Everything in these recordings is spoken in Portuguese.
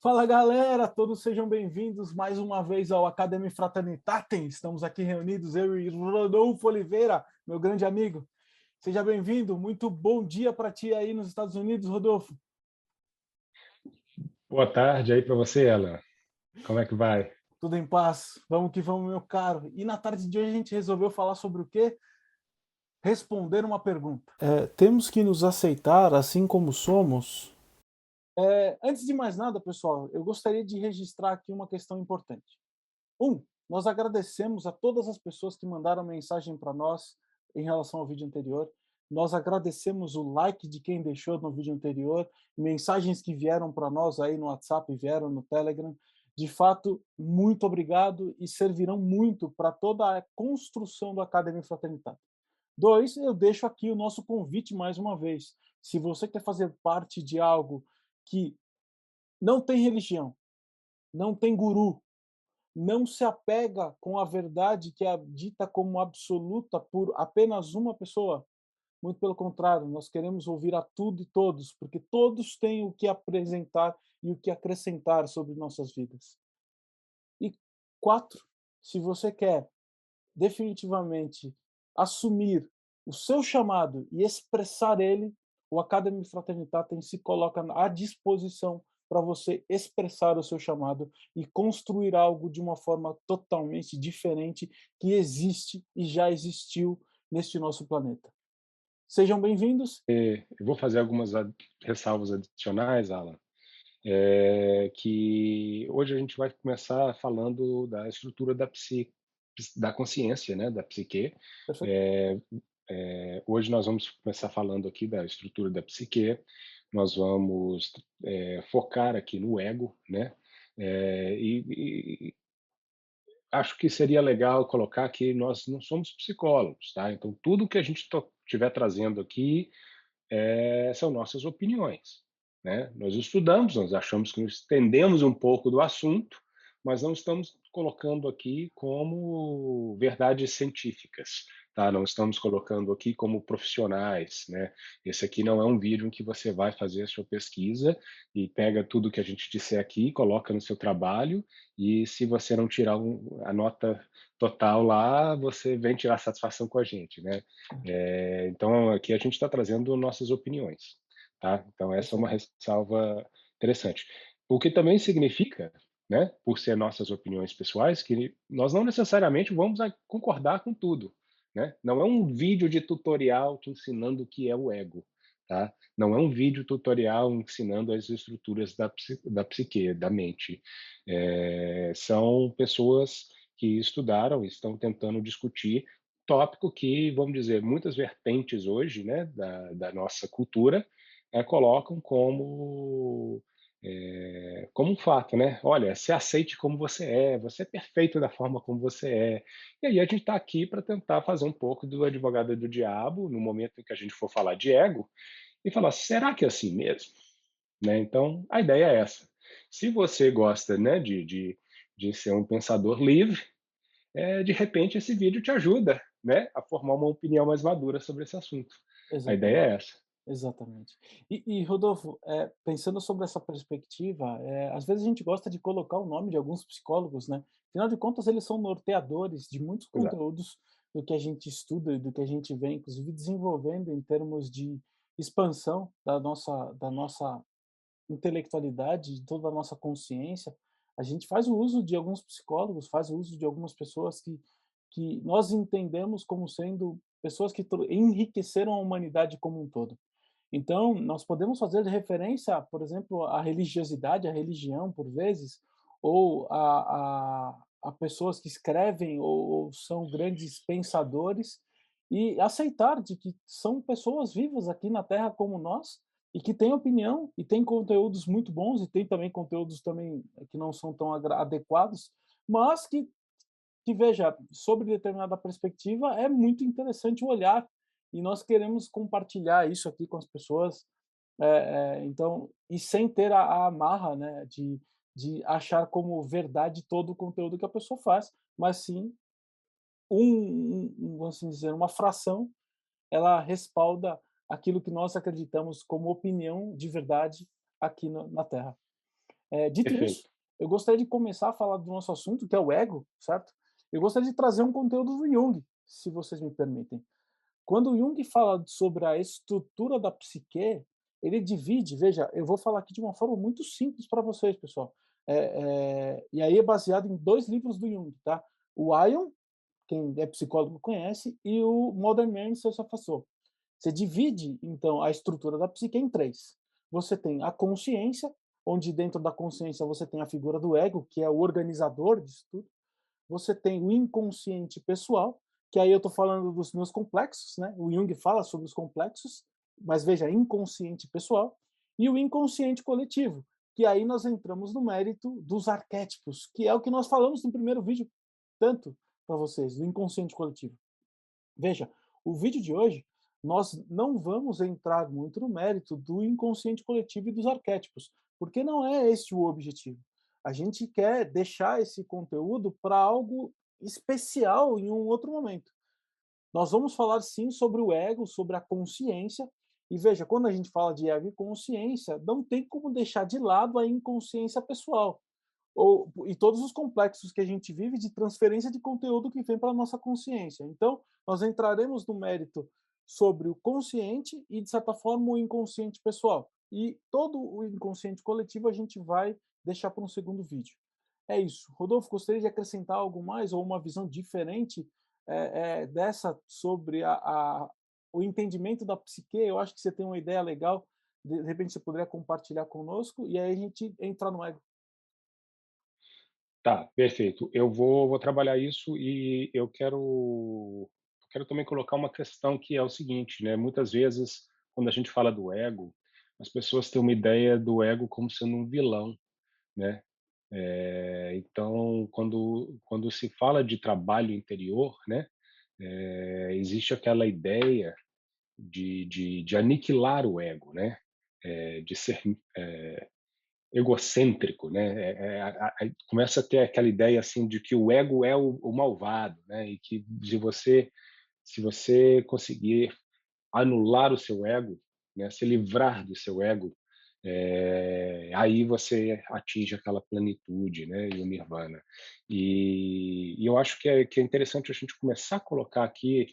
Fala galera, todos sejam bem-vindos mais uma vez ao Academy Fraternitatem. Estamos aqui reunidos, eu e Rodolfo Oliveira, meu grande amigo. Seja bem-vindo, muito bom dia para ti aí nos Estados Unidos, Rodolfo. Boa tarde aí para você, Alan. Como é que vai? Tudo em paz? Vamos que vamos, meu caro. E na tarde de hoje a gente resolveu falar sobre o quê? Responder uma pergunta. Temos que nos aceitar assim como somos? Antes de mais nada, pessoal, eu gostaria de registrar aqui uma questão importante. Nós agradecemos a todas as pessoas que mandaram mensagem para nós em relação ao vídeo anterior. Nós agradecemos o like de quem deixou no vídeo anterior, mensagens que vieram para nós aí no WhatsApp, vieram no Telegram. De fato, muito obrigado e servirão muito para toda a construção do Academia Fraternidade. Dois, eu deixo aqui o nosso convite mais uma vez. Se você quer fazer parte de algo que não tem religião, não tem guru, não se apega com a verdade que é dita como absoluta por apenas uma pessoa. Muito pelo contrário, nós queremos ouvir a tudo e todos, porque todos têm o que apresentar e o que acrescentar sobre nossas vidas. E quatro, se você quer definitivamente assumir o seu chamado e expressar ele, o Academy Fraternitatem se coloca à disposição para você expressar o seu chamado e construir algo de uma forma totalmente diferente que existe e já existiu neste nosso planeta. Sejam bem-vindos. Eu vou fazer algumas ressalvas adicionais, Alan, que hoje a gente vai começar falando da estrutura da consciência, né, da psique. Perfeito? Eh Hoje nós vamos começar falando aqui da estrutura da psique, nós vamos, focar aqui no ego, né, e acho que seria legal colocar que nós não somos psicólogos, tá? Então tudo que a gente estiver trazendo aqui são nossas opiniões, né? Nós estudamos, nós achamos que nós entendemos um pouco do assunto, mas não estamos colocando aqui como verdades científicas, tá? Não estamos colocando aqui como profissionais, né? Esse aqui não é um vídeo em que você vai fazer a sua pesquisa e pega tudo que a gente disser aqui, coloca no seu trabalho e se você não tirar a nota total lá, você vem tirar satisfação com a gente, né? Então aqui a gente está trazendo nossas opiniões, tá? Então essa é uma Perfeito. ressalva interessante. O que também significa, né, por ser nossas opiniões pessoais, que nós não necessariamente vamos concordar com tudo, né? Não é um vídeo de tutorial te ensinando o que é o ego, tá? Não é um vídeo tutorial ensinando as estruturas da psique, da mente. São pessoas que estudaram e estão tentando discutir tópico que, vamos dizer, muitas vertentes hoje, né, da nossa cultura, colocam como um fato, né? Olha, se aceite como você é perfeito da forma como você é. E aí a gente está aqui para tentar fazer um pouco do advogado do diabo no momento em que a gente for falar de ego e falar, será que é assim mesmo? Né? Então, a ideia é essa. Se você gosta, né, de ser um pensador livre, de repente esse vídeo te ajuda, né, a formar uma opinião mais madura sobre esse assunto. A ideia Exatamente. é essa. Exatamente. E Rodolfo, pensando sobre essa perspectiva, às vezes a gente gosta de colocar o nome de alguns psicólogos, né, afinal de contas eles são norteadores de muitos Exato. conteúdos do que a gente estuda e do que a gente vem inclusive desenvolvendo em termos de expansão da nossa intelectualidade, de toda a nossa consciência. A gente faz o uso de alguns psicólogos, faz o uso de algumas pessoas que nós entendemos como sendo pessoas que enriqueceram a humanidade como um todo. Então, nós podemos fazer referência, por exemplo, à religiosidade, à religião, por vezes, ou a pessoas que escrevem ou são grandes pensadores, e aceitar de que são pessoas vivas aqui na Terra como nós, e que têm opinião, e têm conteúdos muito bons, e tem também conteúdos também que não são tão adequados, mas que veja, sobre determinada perspectiva, é muito interessante o olhar, e nós queremos compartilhar isso aqui com as pessoas, então, e sem ter a amarra, né, de achar como verdade todo o conteúdo que a pessoa faz, mas sim vamos assim dizer, uma fração, ela respalda aquilo que nós acreditamos como opinião de verdade aqui na Terra. Dito isso, Perfeito. eu gostaria de começar a falar do nosso assunto, que é o ego, certo? Eu gostaria de trazer um conteúdo do Jung, se vocês me permitem. Quando o Jung fala sobre a estrutura da psique, ele divide, veja, eu vou falar aqui de uma forma muito simples para vocês, pessoal. E aí é baseado em 2 livros do Jung, tá? O Aion, quem é psicólogo conhece, e o Modern Man e seus afastou. Você divide, então, a estrutura da psique em 3. Você tem a consciência, onde dentro da consciência você tem a figura do ego, que é o organizador disso tudo. Você tem o inconsciente pessoal, que aí eu estou falando dos meus complexos, né? O Jung fala sobre os complexos, mas veja, inconsciente pessoal, e o inconsciente coletivo, que aí nós entramos no mérito dos arquétipos, que é o que nós falamos no primeiro vídeo, tanto para vocês, do inconsciente coletivo. Veja, o vídeo de hoje, nós não vamos entrar muito no mérito do inconsciente coletivo e dos arquétipos, porque não é esse o objetivo. A gente quer deixar esse conteúdo para algo especial em um outro momento. Nós vamos falar sim sobre o ego, sobre a consciência, e veja, quando a gente fala de ego e consciência, não tem como deixar de lado a inconsciência pessoal e todos os complexos que a gente vive de transferência de conteúdo que vem para a nossa consciência. Então, nós entraremos no mérito sobre o consciente e, de certa forma, o inconsciente pessoal. E todo o inconsciente coletivo a gente vai deixar para um segundo vídeo. É isso. Rodolfo, gostaria de acrescentar algo mais ou uma visão diferente dessa sobre o entendimento da psique? Eu acho que você tem uma ideia legal. De repente, você poderia compartilhar conosco e aí a gente entra no ego. Tá, perfeito. Eu vou trabalhar isso e eu quero também colocar uma questão que é o seguinte, né, muitas vezes, quando a gente fala do ego, as pessoas têm uma ideia do ego como sendo um vilão, né. Então, quando se fala de trabalho interior, né, existe aquela ideia de aniquilar o ego, né, de ser, egocêntrico, né? Começa a ter aquela ideia assim de que o ego é o malvado, né? E que se você conseguir anular o seu ego, né? Se livrar do seu ego, aí você atinge aquela plenitude, né? E o nirvana. E eu acho que é interessante a gente começar a colocar aqui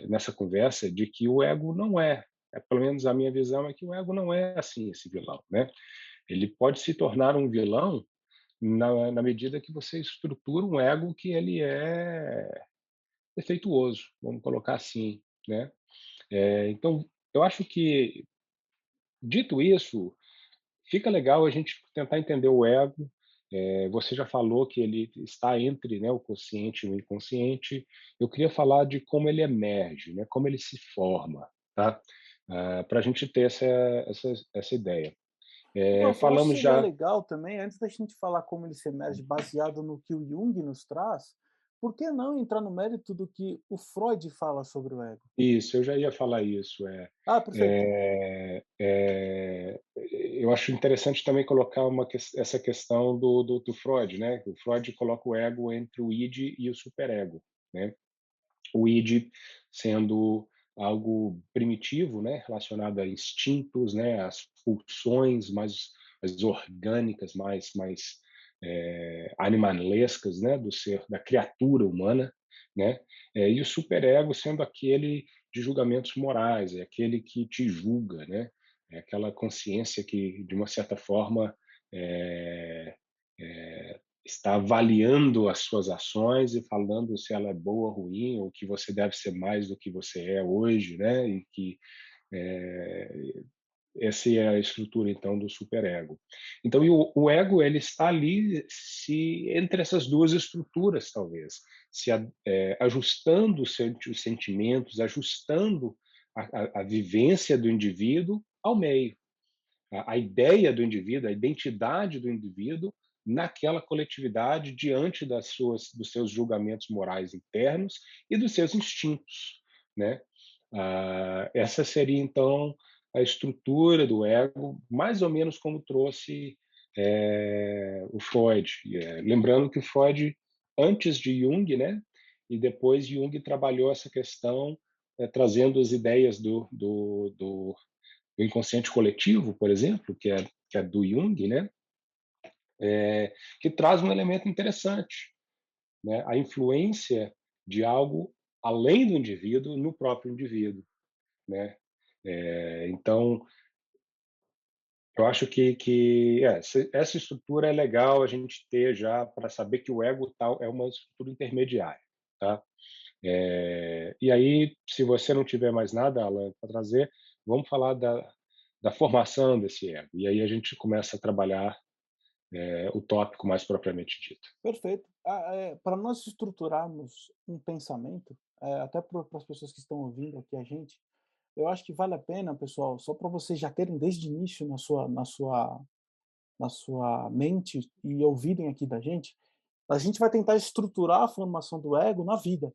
nessa conversa de que o ego não pelo menos a minha visão é que o ego não é assim esse vilão, né? Ele pode se tornar um vilão na medida que você estrutura um ego que ele é defeituoso, vamos colocar assim, né. Então, eu acho que, dito isso, fica legal a gente tentar entender o ego. Você já falou que ele está entre, né, o consciente e o inconsciente. Eu queria falar de como ele emerge, né, como ele se forma, tá? Para a gente ter essa ideia. Rodolfo, eu acho que Falamos seria já. legal também, antes da gente falar como ele se emerge baseado no que o Jung nos traz, por que não entrar no mérito do que o Freud fala sobre o ego? Isso, eu já ia falar isso. Ah, perfeito. Eu acho interessante também colocar essa questão do Freud, né? O Freud coloca o ego entre o id e o superego, né? O id sendo algo primitivo, né? Relacionado a instintos, né? As pulsões mais orgânicas, mais animalescas, né? Do ser, da criatura humana, né? E o superego sendo aquele de julgamentos morais, é aquele que te julga, né? É aquela consciência que, de uma certa forma, é, está avaliando as suas ações e falando se ela é boa ou ruim, ou que você deve ser mais do que você é hoje, né? E que é, essa é a estrutura então do superego. Então, o ego ele está ali se entre essas duas estruturas, talvez, ajustando os sentimentos, ajustando a vivência do indivíduo ao meio, a ideia do indivíduo, a identidade do indivíduo naquela coletividade diante dos seus julgamentos morais internos e dos seus instintos, né? Essa seria então a estrutura do ego, mais ou menos como trouxe o Freud. Lembrando que o Freud, antes de Jung, né? E depois Jung trabalhou essa questão, trazendo as ideias do inconsciente coletivo, por exemplo, que é que é do Jung, né, que traz um elemento interessante, né, a influência de algo além do indivíduo no próprio indivíduo, né. Então, eu acho que essa estrutura é legal a gente ter já para saber que o ego tal é uma estrutura intermediária, tá. E aí, se você não tiver mais nada, Alan, para trazer, vamos falar da formação desse ego. E aí a gente começa a trabalhar o tópico mais propriamente dito. Perfeito. Para nós estruturarmos um pensamento, até para as pessoas que estão ouvindo aqui a gente, eu acho que vale a pena, pessoal, só para vocês já terem desde o início na sua mente e ouvirem aqui da gente, a gente vai tentar estruturar a formação do ego na vida.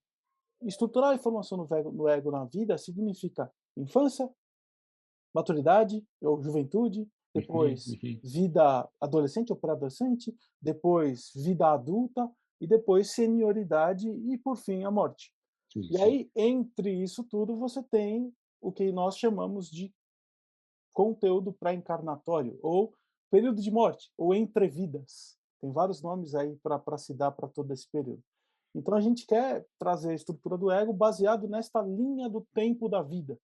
Estruturar a formação no ego na vida significa infância, maturidade ou juventude, Uhum, depois uhum. vida adolescente ou pré-adolescente, depois vida adulta e depois senioridade e, por fim, a morte. Sim, E sim. aí, entre isso tudo, você tem o que nós chamamos de conteúdo pré-encarnatório ou período de morte ou entrevidas. Tem vários nomes aí para se dar para todo esse período. Então a gente quer trazer a estrutura do ego baseado nesta linha do tempo da vida,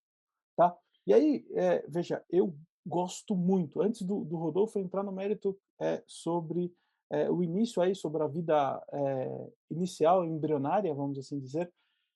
tá? E aí, veja, eu gosto muito, antes do Rodolfo entrar no mérito sobre o início aí, sobre a vida inicial, embrionária, vamos assim dizer,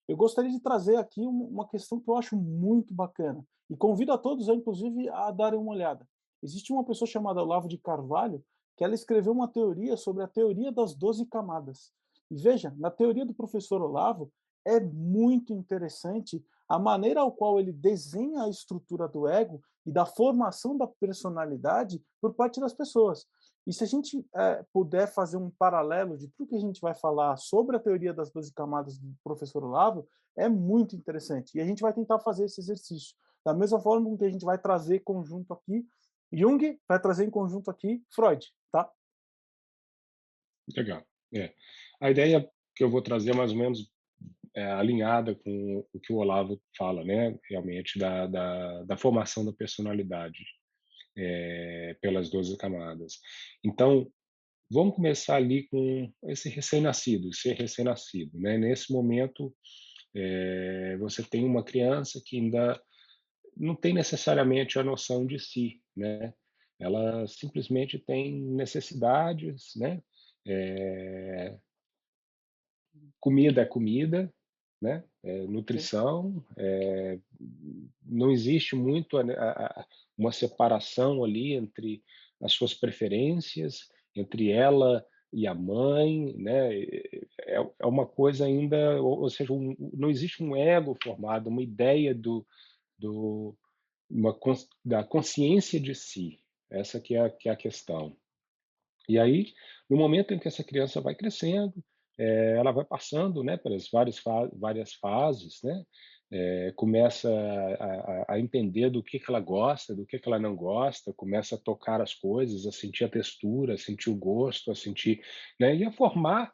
eu gostaria de trazer aqui uma questão que eu acho muito bacana, e convido a todos, inclusive, a darem uma olhada. Existe uma pessoa chamada Olavo de Carvalho, que ela escreveu uma teoria sobre a teoria das 12 camadas. E veja, na teoria do professor Olavo, é muito interessante a maneira ao qual ele desenha a estrutura do ego e da formação da personalidade por parte das pessoas. E se a gente puder fazer um paralelo de tudo que a gente vai falar sobre a teoria das 12 camadas do professor Olavo, é muito interessante. E a gente vai tentar fazer esse exercício. Da mesma forma que a gente vai trazer conjunto aqui, Jung vai trazer em conjunto aqui Freud, tá? Legal. É. A ideia que eu vou trazer é mais ou menos alinhada com o que o Olavo fala, né, realmente da formação da personalidade pelas 12 camadas. Então, vamos começar ali com esse recém-nascido, ser recém-nascido, né? Nesse momento, você tem uma criança que ainda não tem necessariamente a noção de si, né? Ela simplesmente tem necessidades, né? Eh, Comida é comida, né? Sim. Nutrição, não existe muito uma separação ali entre as suas preferências, entre ela e a mãe, né? É uma coisa ainda, ou seja, não existe um ego formado, uma ideia do da consciência de si. Essa que é a questão. E aí, no momento em que essa criança vai crescendo, ela vai passando, né, pelas várias fases, né, começa a entender do que ela gosta, do que ela não gosta, começa a tocar as coisas, a sentir a textura, a sentir o gosto, a sentir, né, e a formar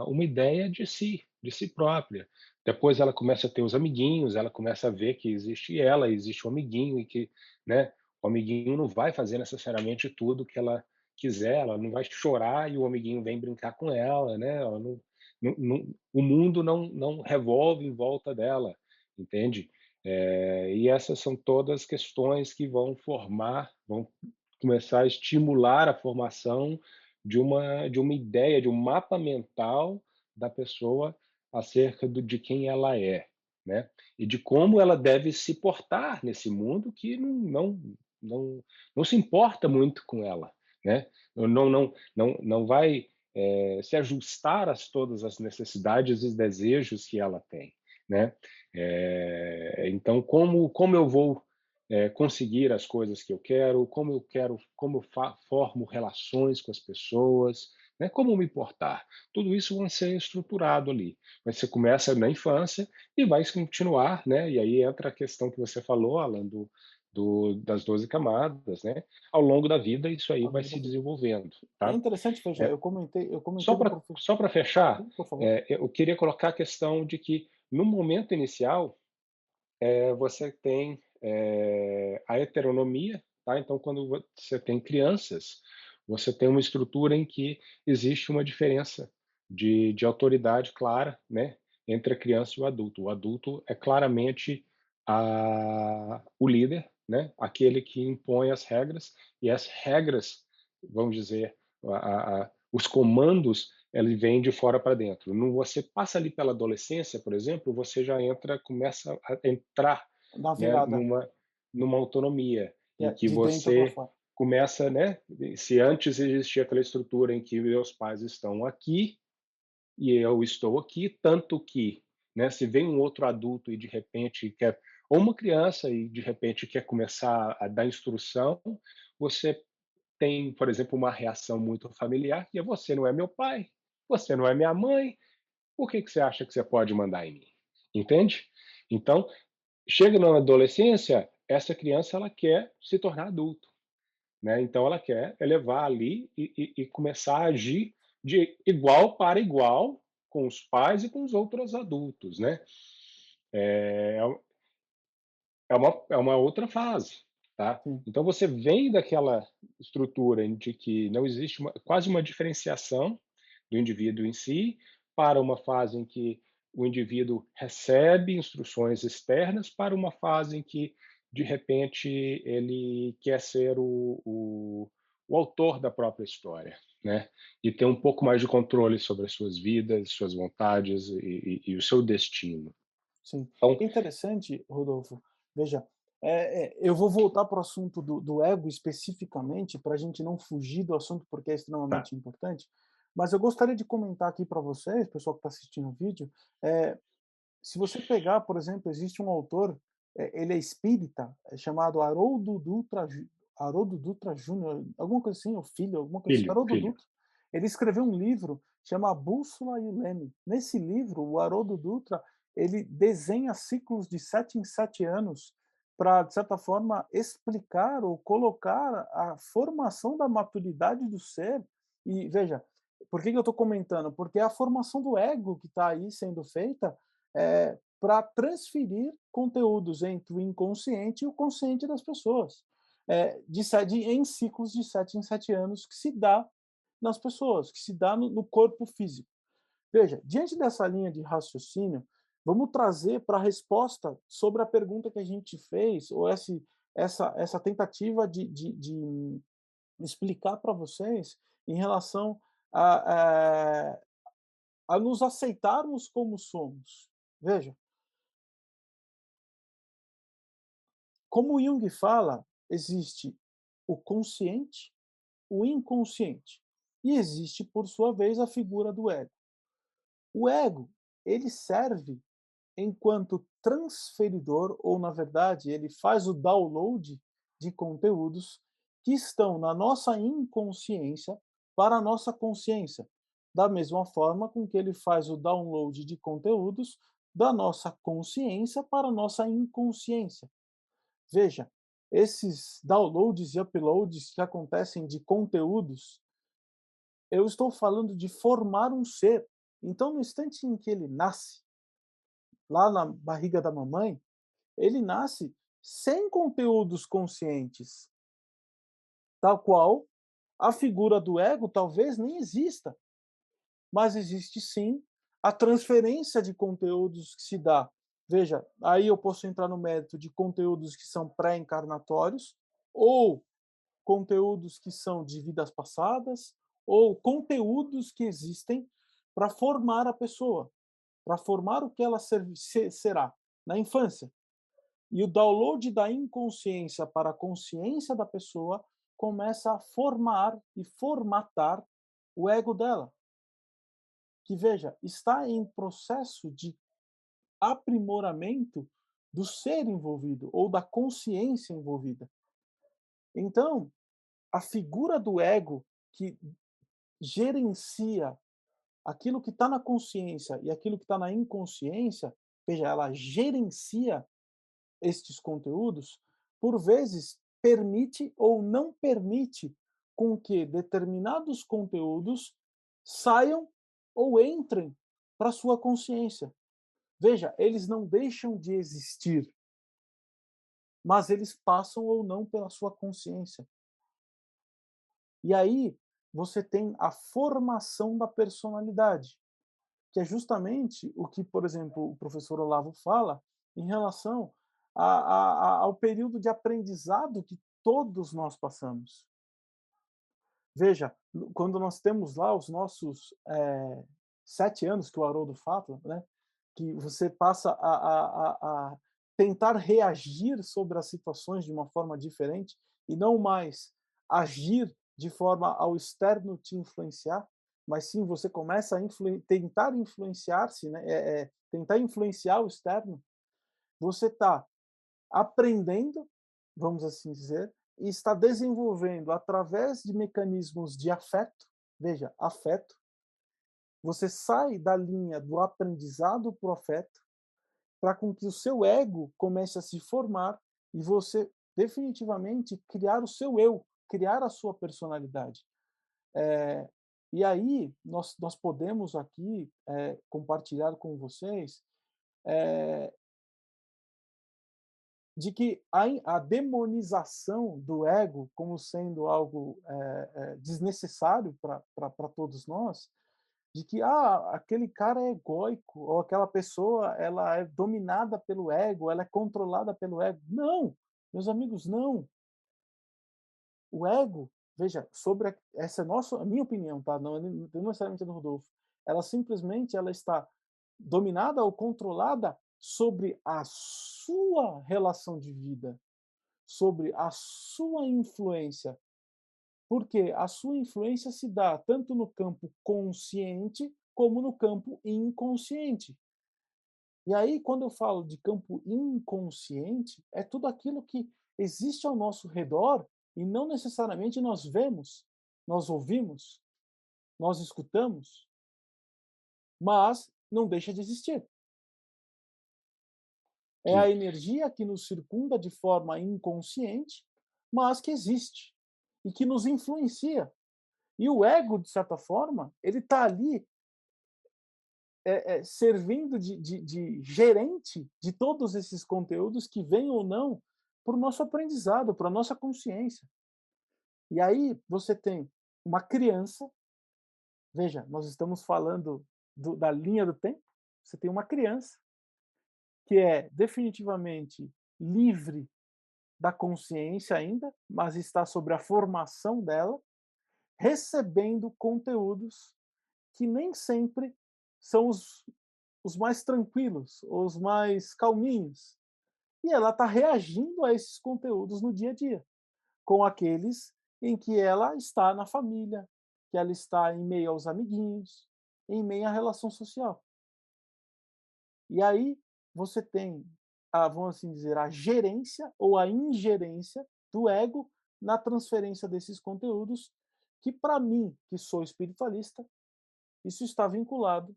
uma ideia de si própria. Depois ela começa a ter os amiguinhos, ela começa a ver que existe ela, existe o amiguinho e que, né, o amiguinho não vai fazer necessariamente tudo que ela quiser, ela não vai chorar e o amiguinho vem brincar com ela, né? Ela o mundo não revolve em volta dela, entende? E essas são todas questões que vão começar a estimular a formação de uma ideia, de um mapa mental da pessoa acerca de quem ela é, né? E de como ela deve se portar nesse mundo que não, não se importa muito com ela, né? Não vai se ajustar a todas as necessidades e desejos que ela tem, né? Então, como eu vou conseguir as coisas que eu quero, como eu formo relações com as pessoas, né? Como me portar? Tudo isso vai ser estruturado ali. Mas você começa na infância e vai continuar, né? E aí entra a questão que você falou, Alan, das 12 camadas, né? Ao longo da vida, isso aí Ao vai longo da se vida. desenvolvendo, É tá? interessante, veja, É, eu comentei só do para professor. só para fechar, Sim, por favor. eu queria colocar a questão de que, no momento inicial, você tem a heteronomia, tá? Então, quando você tem crianças, você tem uma estrutura em que existe uma diferença de autoridade clara, né, entre a criança e o adulto. O adulto é claramente o líder, né, aquele que impõe as regras, e as regras, vamos dizer, os comandos, ele vem de fora para dentro. Não, você passa ali pela adolescência, por exemplo, você já começa a entrar, Da né, virada, numa autonomia, que em é que de dentro para você fora. começa, né, se antes existia aquela estrutura em que meus pais estão aqui e eu estou aqui, tanto que, né, se vem um outro adulto e de repente quer, ou uma criança e de repente quer começar a dar instrução, você tem, por exemplo, uma reação muito familiar, que é: "Você não é meu pai, você não é minha mãe, por que que você acha que você pode mandar em mim?", entende? Então, chega na adolescência, essa criança ela quer se tornar adulto, né, então ela quer elevar ali e começar a agir de igual para igual com os pais e com os outros adultos, né. É é uma outra fase, tá. Sim, Então você vem daquela estrutura em de que não existe quase uma diferenciação do indivíduo em si, para uma fase em que o indivíduo recebe instruções externas, para uma fase em que, de repente, ele quer ser o autor da própria história, né, e ter um pouco mais de controle sobre as suas vidas, suas vontades e o seu destino. sim. Então Interessante, Rodolfo, veja, eu vou voltar para o assunto do ego especificamente, para a gente não fugir do assunto, porque é tá, extremamente importante, mas eu gostaria de comentar aqui para vocês, pessoal que está assistindo o vídeo, eh, se você pegar, por exemplo, existe um autor, ele é espírita, é chamado Haroldo Dutra Júnior, alguma coisa assim, o filho, alguma coisa assim, Haroldo filho. Dutra. Ele escreveu um livro, chama A Bússola e o Leme. Nesse livro, o Haroldo Dutra, ele desenha ciclos de 7 em 7 anos para, de certa forma, explicar ou colocar a formação da maturidade do ser. E veja, por que que eu estou comentando? Porque é a formação do ego que está aí sendo feita para transferir conteúdos entre o inconsciente e o consciente das pessoas, em ciclos de 7 em 7 anos que se dá nas pessoas, que se dá no corpo físico. Veja, diante dessa linha de raciocínio, vamos trazer para a resposta sobre a pergunta que a gente fez, ou essa tentativa de explicar para vocês em relação a, a nos aceitarmos como somos. Veja, como Jung fala, existe o consciente, o inconsciente, e existe, por sua vez, a figura do ego. O ego, ele serve enquanto transferidor, ou na verdade, ele faz o download de conteúdos que estão na nossa inconsciência para a nossa consciência, da mesma forma com que ele faz o download de conteúdos da nossa consciência para a nossa inconsciência. Veja, esses downloads e uploads que acontecem de conteúdos, eu estou falando de formar um ser. Então, no instante em que ele nasce, lá na barriga da mamãe, ele nasce sem conteúdos conscientes, tal qual a figura do ego talvez nem exista, mas existe sim a transferência de conteúdos que se dá. Veja, aí eu posso entrar no mérito de conteúdos que são pré-encarnatórios ou conteúdos que são de vidas passadas ou conteúdos que existem para formar a pessoa, para formar o que ela será na infância. E o download da inconsciência para a consciência da pessoa começa a formar e formatar o ego dela, que veja, está em processo de aprimoramento do ser envolvido ou da consciência envolvida. Então, a figura do ego que gerencia aquilo que está na consciência e aquilo que está na inconsciência, veja, ela gerencia estes conteúdos, por vezes permite ou não permite com que determinados conteúdos saiam ou entrem para sua consciência. Veja, eles não deixam de existir, mas eles passam ou não pela sua consciência. E aí você tem a formação da personalidade, que é justamente o que, por exemplo, o professor Olavo fala em relação ao período de aprendizado que todos nós passamos. Veja, quando nós temos lá os nossos 7 anos que o Haroldo fala, né, que você passa a tentar reagir sobre as situações de uma forma diferente e não mais agir de forma ao externo te influenciar, mas sim você começa a tentar influenciar-se, né, tentar influenciar o externo, você está aprendendo, vamos assim dizer, e está desenvolvendo através de mecanismos de afeto, veja, afeto, você sai da linha do aprendizado para o afeto, para com que o seu ego comece a se formar e você definitivamente criar o seu eu, criar a sua personalidade. É, e aí nós podemos aqui compartilhar com vocês de que a demonização do ego como sendo algo desnecessário para todos nós, de que aquele cara é egóico, ou aquela pessoa ela é dominada pelo ego, ela é controlada pelo ego. Não, meus amigos, não. O ego, veja, sobre essa é a minha opinião, tá? Não necessariamente a do Rodolfo. Ela simplesmente ela está dominada ou controlada sobre a sua relação de vida, sobre a sua influência, porque a sua influência se dá tanto no campo consciente como no campo inconsciente. E aí, quando eu falo de campo inconsciente, é tudo aquilo que existe ao nosso redor e não necessariamente nós vemos, nós ouvimos, nós escutamos, mas não deixa de existir. É a Sim. energia que nos circunda de forma inconsciente, mas que existe e que nos influencia. E o ego, de certa forma, ele está ali servindo de gerente de todos esses conteúdos que vêm ou não para o nosso aprendizado, para a nossa consciência. E aí você tem uma criança, veja, nós estamos falando da linha do tempo, você tem uma criança que é definitivamente livre da consciência ainda, mas está sobre a formação dela, recebendo conteúdos que nem sempre são os mais tranquilos, os mais calminhos. E ela está reagindo a esses conteúdos no dia a dia, com aqueles em que ela está na família, que ela está em meio aos amiguinhos, em meio à relação social. E aí você tem, vamos assim dizer, a gerência ou a ingerência do ego na transferência desses conteúdos, que para mim, que sou espiritualista, isso está vinculado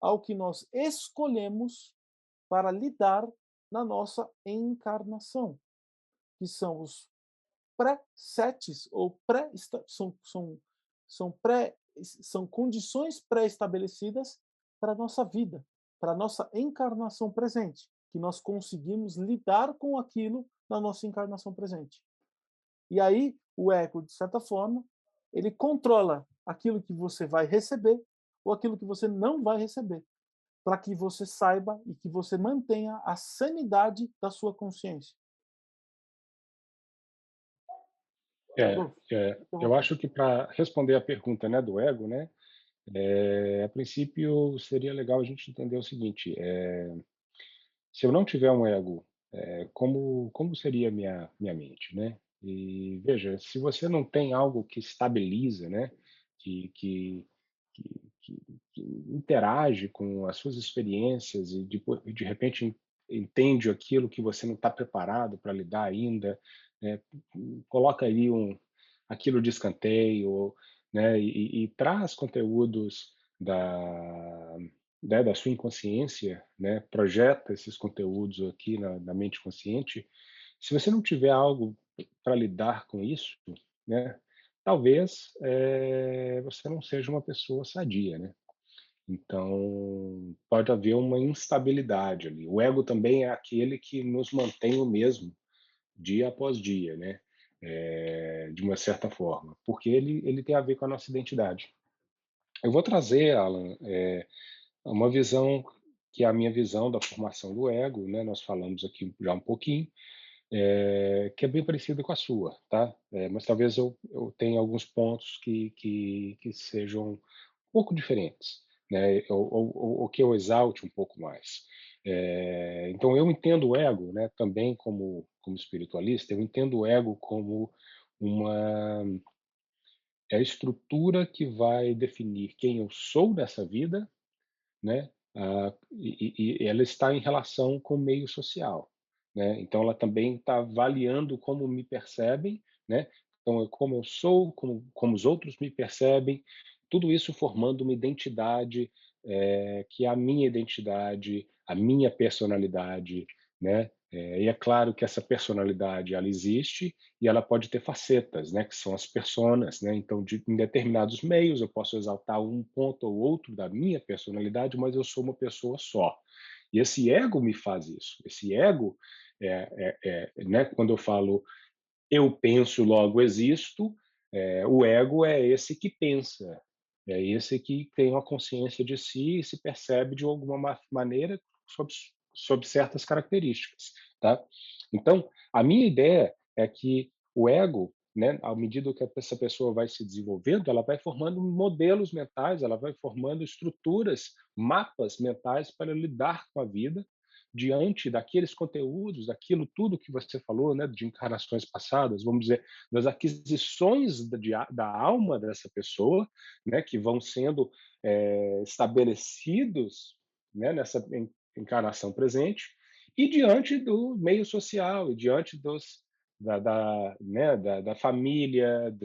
ao que nós escolhemos para lidar na nossa encarnação, que são os presets ou são condições pré-estabelecidas para a nossa vida, para a nossa encarnação presente, que nós conseguimos lidar com aquilo na nossa encarnação presente. E aí o ego, de certa forma, ele controla aquilo que você vai receber ou aquilo que você não vai receber, para que você saiba e que você mantenha a sanidade da sua consciência. É, Rodolfo, eu interrompi. acho que para responder a pergunta, né, do ego, né, a princípio seria legal a gente entender o seguinte, se eu não tiver um ego, como seria a minha mente, né? E veja, se você não tem algo que estabiliza, né, que que que que que interage com as suas experiências e de repente entende aquilo que você não está preparado para lidar ainda, né, coloca aí aquilo de escanteio, né, e traz conteúdos da sua inconsciência, né, projeta esses conteúdos aqui na mente consciente. Se você não tiver algo para lidar com isso, né, talvez você não seja uma pessoa sadia, né? Então pode haver uma instabilidade ali. O ego também é aquele que nos mantém o mesmo, dia após dia, né? De uma certa forma, porque ele tem a ver com a nossa identidade. Eu vou trazer, Alan, uma visão que é a minha visão da formação do ego, né? Nós falamos aqui já um pouquinho, que é bem parecida com a sua, tá? Mas talvez eu tenha alguns pontos que sejam um pouco diferentes, né? Ou que eu exalte um pouco mais. Então eu entendo o ego, né? Também como espiritualista, eu entendo o ego como uma é a estrutura que vai definir quem eu sou nessa vida, né? E ela está em relação com o meio social, né? Então ela também está avaliando como me percebem, né? Então como eu sou, como os outros me percebem, tudo isso formando uma identidade, que é a minha identidade, a minha personalidade, né? E é claro que essa personalidade ela existe e ela pode ter facetas, né? Que são as personas, né? Então em determinados meios eu posso exaltar um ponto ou outro da minha personalidade, mas eu sou uma pessoa só. E esse ego me faz isso. Esse ego, né? Quando eu falo eu penso, logo existo, o ego é esse que pensa, é esse que tem uma consciência de si e se percebe de alguma maneira sob, sob certas características, tá? Então, a minha ideia é que o ego, né, à medida que essa pessoa vai se desenvolvendo, ela vai formando modelos mentais, ela vai formando estruturas, mapas mentais para lidar com a vida diante daqueles conteúdos, daquilo tudo que você falou, né, de encarnações passadas, vamos dizer, das aquisições da alma dessa pessoa, né, que vão sendo estabelecidos, né, nessa encarnação presente, e diante do meio social, e diante da família,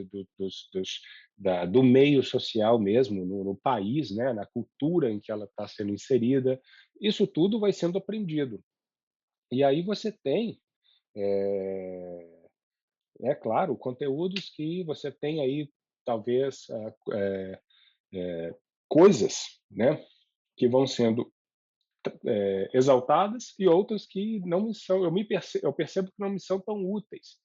do meio social mesmo, no país, né, na cultura em que ela está sendo inserida, isso tudo vai sendo aprendido. E aí você tem, é claro, conteúdos que você tem aí, talvez, coisas, né, que vão sendo exaltadas e outras que não me são, eu percebo que não me são tão úteis.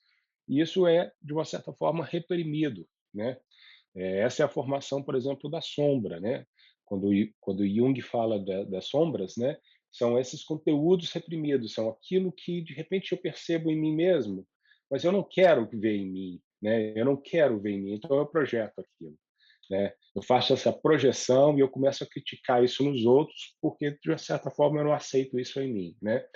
E isso é, de uma certa forma, reprimido, né? Essa é a formação, por exemplo, da sombra, né? Quando Jung fala das sombras, né? São esses conteúdos reprimidos, são aquilo que de repente eu percebo em mim mesmo, mas eu não quero ver em mim, né? Eu não quero ver em mim, então eu projeto aquilo, né? Eu faço essa projeção e eu começo a criticar isso nos outros, porque de uma certa forma eu não aceito isso em mim, né?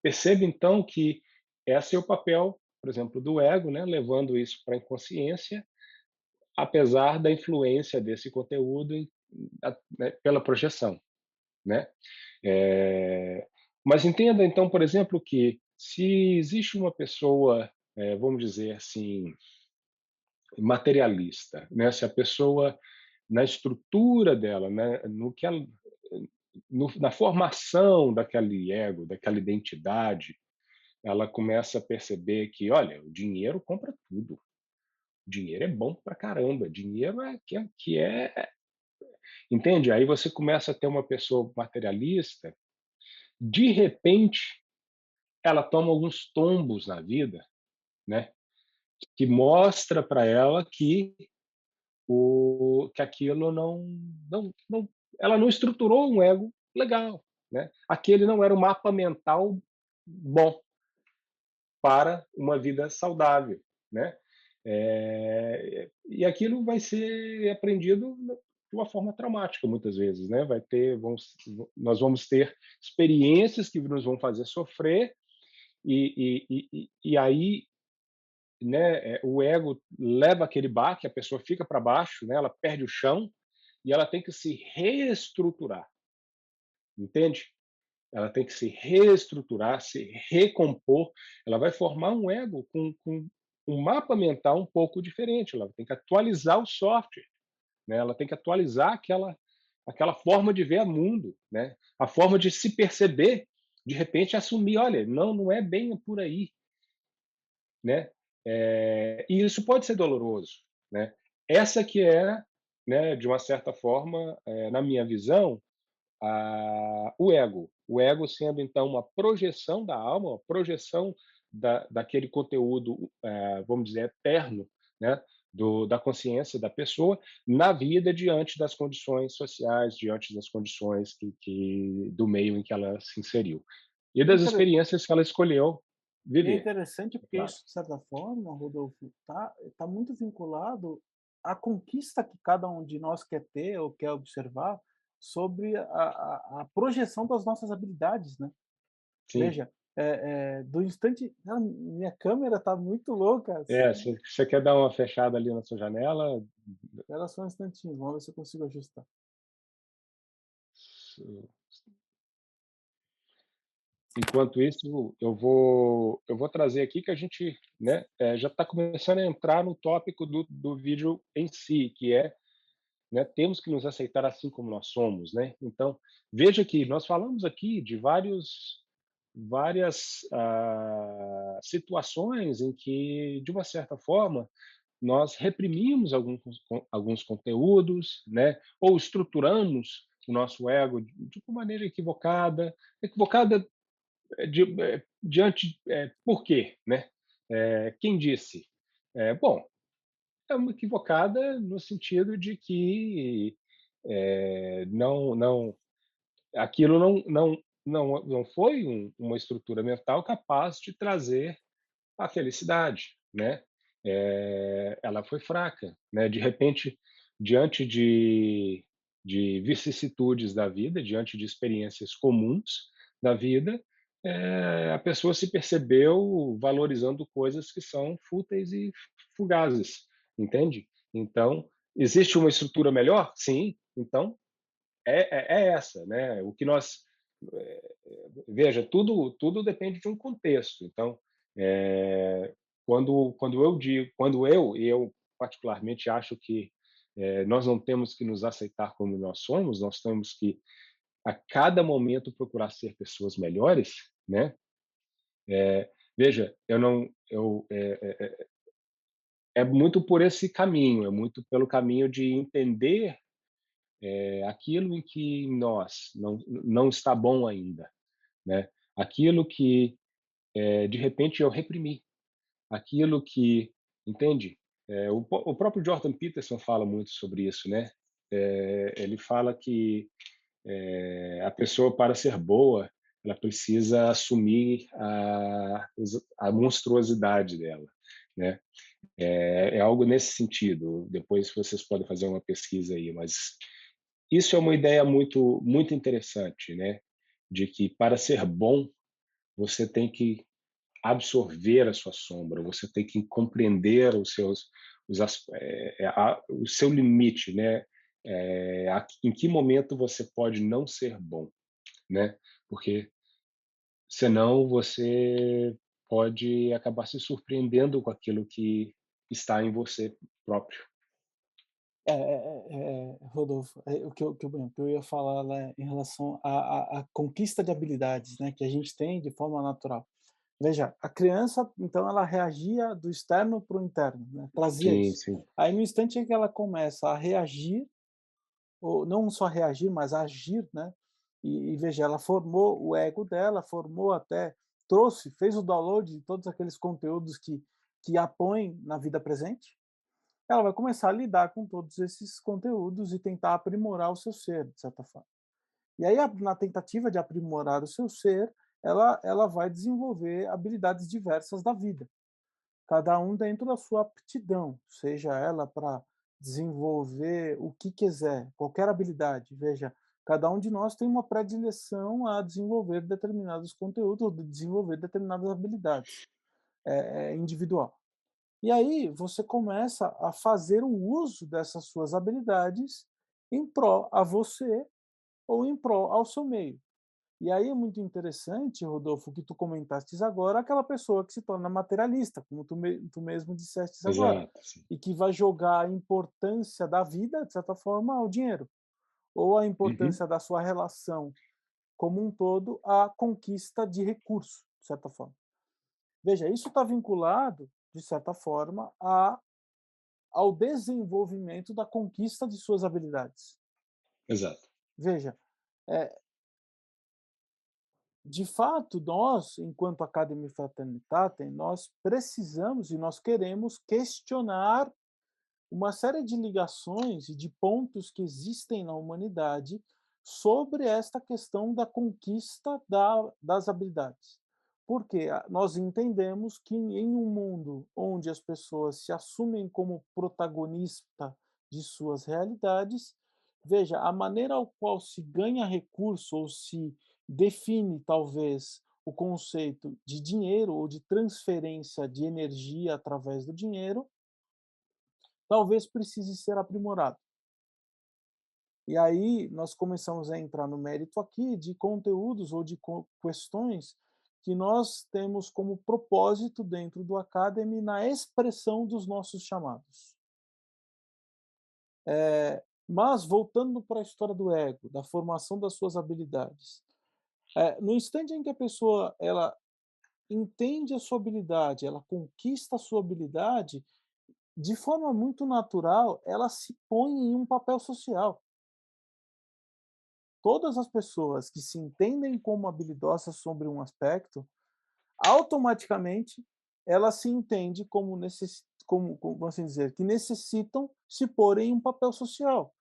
Perceba então que esse é o papel, por exemplo, do ego, né? Levando isso para a inconsciência, apesar da influência desse conteúdo né, pela projeção, né? É, mas entenda então, por exemplo, que se existe uma pessoa, vamos dizer assim, materialista, né? Se a pessoa na estrutura dela, né, no que ela, na formação daquele ego, daquela identidade, ela começa a perceber que, olha, o dinheiro compra tudo. O dinheiro é bom pra caramba. Dinheiro entende? Aí você começa a ter uma pessoa materialista, de repente ela toma alguns tombos na vida, né? Que mostra para ela que aquilo não, ela não estruturou um ego legal, né? Aquele não era um mapa mental bom para uma vida saudável, né? E aquilo vai ser aprendido de uma forma traumática muitas vezes, né? Nós vamos ter experiências que nos vão fazer sofrer e aí, né? O ego leva aquele baque, a pessoa fica para baixo, né? Ela perde o chão e ela tem que se reestruturar, entende? Ela tem que se reestruturar, se recompor. Ela vai formar um ego com um mapa mental um pouco diferente. Ela tem que atualizar o software, né? Ela tem que atualizar aquela forma de ver o mundo, né? A forma de se perceber, de repente assumir, olha, não é bem por aí, né? E isso pode ser doloroso, né? Essa que é, né, de uma certa forma, na minha visão, o ego. O ego sendo, então, uma projeção da alma, uma projeção daquele conteúdo, vamos dizer, eterno, né, da consciência da pessoa na vida diante das condições sociais, diante das condições do meio em que ela se inseriu. E É das intere experiências que ela escolheu e é viver, interessante é porque claro. isso, de certa forma, Rodolfo, tá muito vinculado à conquista que cada um de nós quer ter ou quer observar sobre a projeção das nossas habilidades, né. Sim. Veja, do instante minha câmera tá muito louca. Você quer dar uma fechada ali na sua janela? Espera só um instantinho, vamos ver se eu consigo ajustar. Enquanto isso, eu vou trazer aqui que a gente, né, já está começando a entrar no tópico do vídeo em si, que é, né, temos que nos aceitar assim como nós somos, né. Então, veja que nós falamos aqui de várias, situações em que, de uma certa forma, nós reprimimos alguns conteúdos, né, ou estruturamos o nosso ego de uma maneira equivocada diante, por quê, né? Quem disse? Bom, é uma equivocada no sentido de que não, aquilo não foi uma estrutura mental capaz de trazer a felicidade, né? Ela foi fraca, né? De repente, diante de vicissitudes da vida, diante de experiências comuns da vida, a pessoa se percebeu valorizando coisas que são fúteis e fugazes, entende? Então, existe uma estrutura melhor? Sim. Então, é essa, né? O que nós veja, tudo depende de um contexto. Então, é, quando eu particularmente acho que nós não temos que nos aceitar como nós somos, nós temos que a cada momento procurar ser pessoas melhores, né? Veja, eu não, eu é muito por esse caminho, é muito pelo caminho de entender aquilo em que nós não está bom ainda, né? Aquilo que de repente eu reprimi, aquilo que, entende? O próprio Jordan Peterson fala muito sobre isso, né? Ele fala que a pessoa, para ser boa, ela precisa assumir a monstruosidade dela, né? É algo nesse sentido. Depois vocês podem fazer uma pesquisa aí, mas isso é uma ideia muito interessante, né? De que para ser bom você tem que absorver a sua sombra, você tem que compreender o seu limite, né? Em que momento você pode não ser bom, né? Porque senão você pode acabar se surpreendendo com aquilo que está em você próprio. Rodolfo, o que eu ia falar, né, em relação à conquista de habilidades, né, que a gente tem de forma natural. Veja, a criança, então, ela reagia do externo para o interno, né, trazia Sim, isso. sim, Aí, no instante em que ela começa a reagir, ou não só reagir, mas agir, né, e veja, ela formou o ego dela, formou até fez o download de todos aqueles conteúdos que a põem na vida presente, ela vai começar a lidar com todos esses conteúdos e tentar aprimorar o seu ser, de certa forma. E aí, na tentativa de aprimorar o seu ser, ela vai desenvolver habilidades diversas da vida, cada um dentro da sua aptidão, seja ela para desenvolver o que quiser, qualquer habilidade. Veja, cada um de nós tem uma predileção a desenvolver determinados conteúdos ou desenvolver determinadas habilidades, é individual. E aí você começa a fazer o uso dessas suas habilidades em pró a você ou em pró ao seu meio. E aí é muito interessante, Rodolfo, o que tu comentastes agora, aquela pessoa que se torna materialista, como tu mesmo dissestes agora, exato, sim. e que vai jogar a importância da vida, de certa forma, ao dinheiro, ou a Uhum, importância da sua relação como um todo à conquista de recursos, de certa forma. Veja, isso está vinculado, de certa forma, ao desenvolvimento da conquista de suas habilidades. exato. Veja, é, de fato, nós, enquanto Academia Fraternitatem, nós precisamos e nós queremos questionar uma série de ligações e de pontos que existem na humanidade sobre esta questão da conquista das habilidades. Porque nós entendemos que em um mundo onde as pessoas se assumem como protagonista de suas realidades, veja, a maneira ao qual se ganha recurso ou se define talvez o conceito de dinheiro ou de transferência de energia através do dinheiro, talvez precise ser aprimorado. E aí nós começamos a entrar no mérito aqui de conteúdos ou de questões que nós temos como propósito dentro do Academy na expressão dos nossos chamados. Mas voltando para a história do ego, da formação das suas habilidades, no instante em que a pessoa ela entende a sua habilidade, ela conquista a sua habilidade, de forma muito natural, ela se põe em um papel social. Todas as pessoas que se entendem como habilidosas sobre um aspecto, automaticamente ela se entende como, como assim dizer, que necessitam se pôr em um papel social,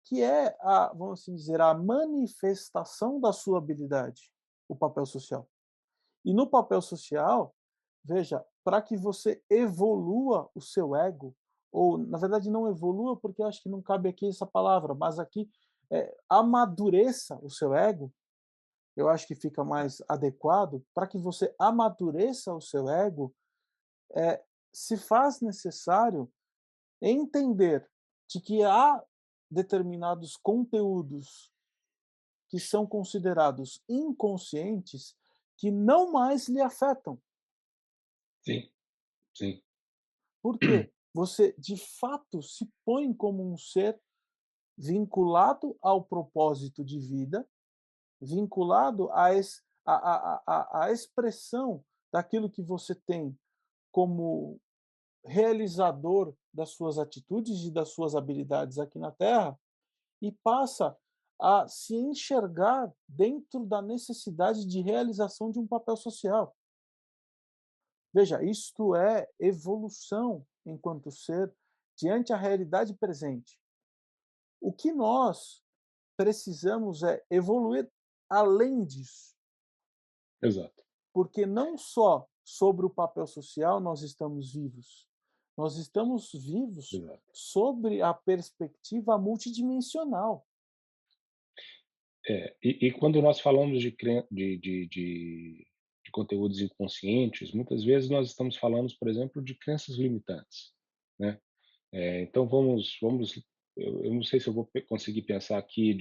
que é a, vamos assim dizer, a manifestação da sua habilidade, o papel social. E no papel social, veja, para que você evolua o seu ego, ou na verdade não evolua, porque eu acho que não cabe aqui essa palavra, mas aqui amadureça o seu ego, eu acho que fica mais adequado, para que você amadureça o seu ego, se faz necessário entender de que há determinados conteúdos que são considerados inconscientes que não mais lhe afetam. Sim, sim. Por quê? Você, de fato, se põe como um ser vinculado ao propósito de vida, vinculado à expressão daquilo que você tem como realizador das suas atitudes e das suas habilidades aqui na Terra, e passa a se enxergar dentro da necessidade de realização de um papel social. Veja, isto é evolução enquanto ser diante a realidade presente. O que nós precisamos é evoluir além disso, Exato, porque não só sobre o papel social nós estamos vivos, nós estamos vivos exato. sobre a perspectiva multidimensional. E quando nós falamos de conteúdos inconscientes, muitas vezes nós estamos falando, por exemplo, de crenças limitantes, né. Então eu não sei se eu vou conseguir pensar aqui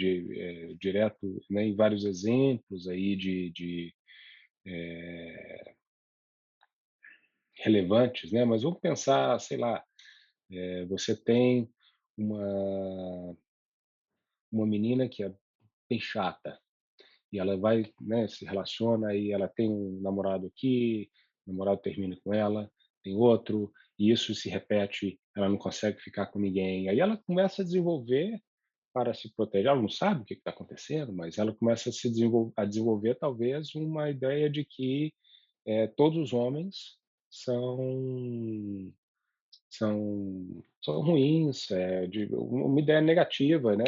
direto, né, em vários exemplos aí relevantes, né, mas vamos pensar, sei lá, você tem uma uma menina que é bem chata, e ela vai, né, se relaciona e ela tem um namorado aqui, o namorado termina com ela, tem outro, e isso se repete, ela não consegue ficar com ninguém. Aí ela começa a desenvolver para se proteger, ela não sabe o que está acontecendo, mas ela começa a desenvolver talvez uma ideia de que todos os homens são são ruins, de uma ideia negativa, né,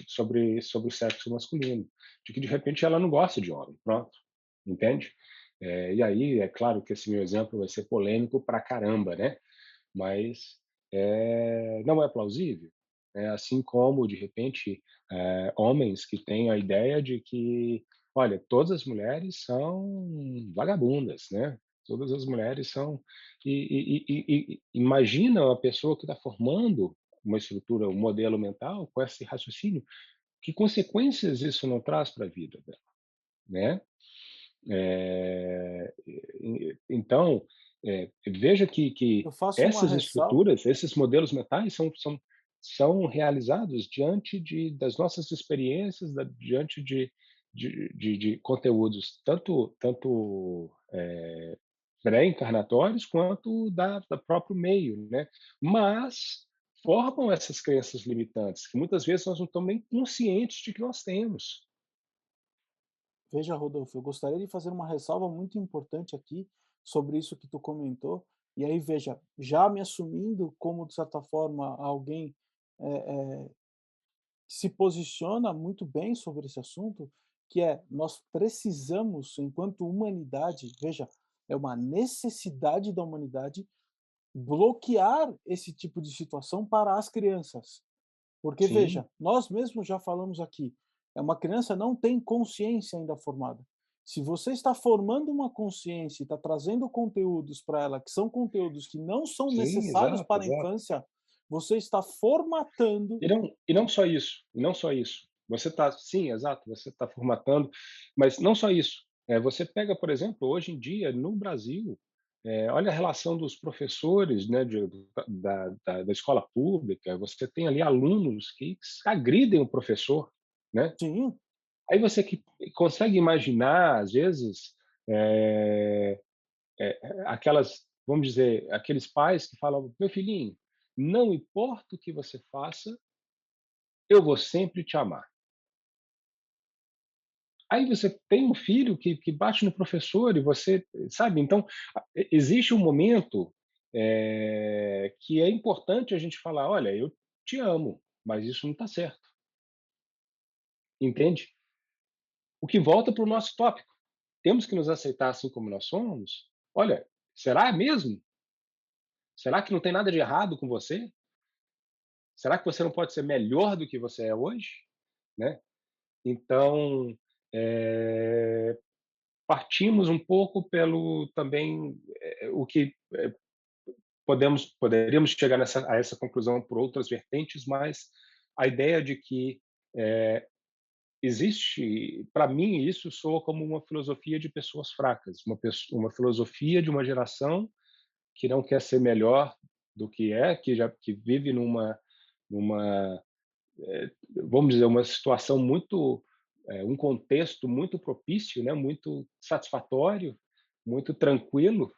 sobre o sexo masculino, de que de repente ela não gosta de homem, pronto, entende? E aí é claro que esse meu exemplo vai ser polêmico pra caramba, né, mas não é plausível, né? Assim como de repente homens que têm a ideia de que, olha, todas as mulheres são vagabundas, né? Todas as mulheres são e imagina a pessoa que está formando uma estrutura, um modelo mental com esse raciocínio, que consequências isso não traz para a vida dela, né? Então, veja que Eu faço uma essas ressalva, estruturas, esses modelos mentais são realizados diante das nossas experiências, diante de conteúdos tanto pré-encarnatórios quanto da próprio meio, né? Mas formam essas crenças limitantes que muitas vezes nós não estamos nem conscientes de que nós temos. Veja, Rodolfo, eu gostaria de fazer uma ressalva muito importante aqui sobre isso que tu comentou. E aí, veja, já me assumindo como, de certa forma, alguém que se posiciona muito bem sobre esse assunto, que é nós precisamos, enquanto humanidade, veja, é uma necessidade da humanidade bloquear esse tipo de situação para as crianças. Porque, Sim, veja, nós mesmos já falamos aqui, é uma criança não tem consciência ainda formada. Se você está formando uma consciência e está trazendo conteúdos para ela que são conteúdos que não são sim, necessários exato, para a exato. infância, você está formatando. E não só isso, e não só isso. Você está, sim, exato, você está formatando, mas não só isso. Você pega, por exemplo, hoje em dia, no Brasil, olha a relação dos professores, né, da escola pública, você tem ali alunos que agridem o professor, né? Sim, Aí você que consegue imaginar, às vezes, aquelas, vamos dizer, aqueles pais que falam: meu filhinho, não importa o que você faça, eu vou sempre te amar. Aí você tem um filho que bate no professor e você, sabe? Então, existe um momento que é importante a gente falar: olha, eu te amo, mas isso não está certo, entende? O que volta para o nosso tópico. Temos que nos aceitar assim como nós somos? Olha, será mesmo? Será que não tem nada de errado com você? Será que você não pode ser melhor do que você é hoje? Né? Então, eh, partimos um pouco pelo também o que poderíamos chegar a essa conclusão por outras vertentes, mas a ideia de que existe, para mim, isso soa como uma filosofia de pessoas fracas, uma filosofia de uma geração que não quer ser melhor do que é, que vive numa vamos dizer, uma situação muito, um contexto muito propício, né, muito satisfatório, muito tranquilo,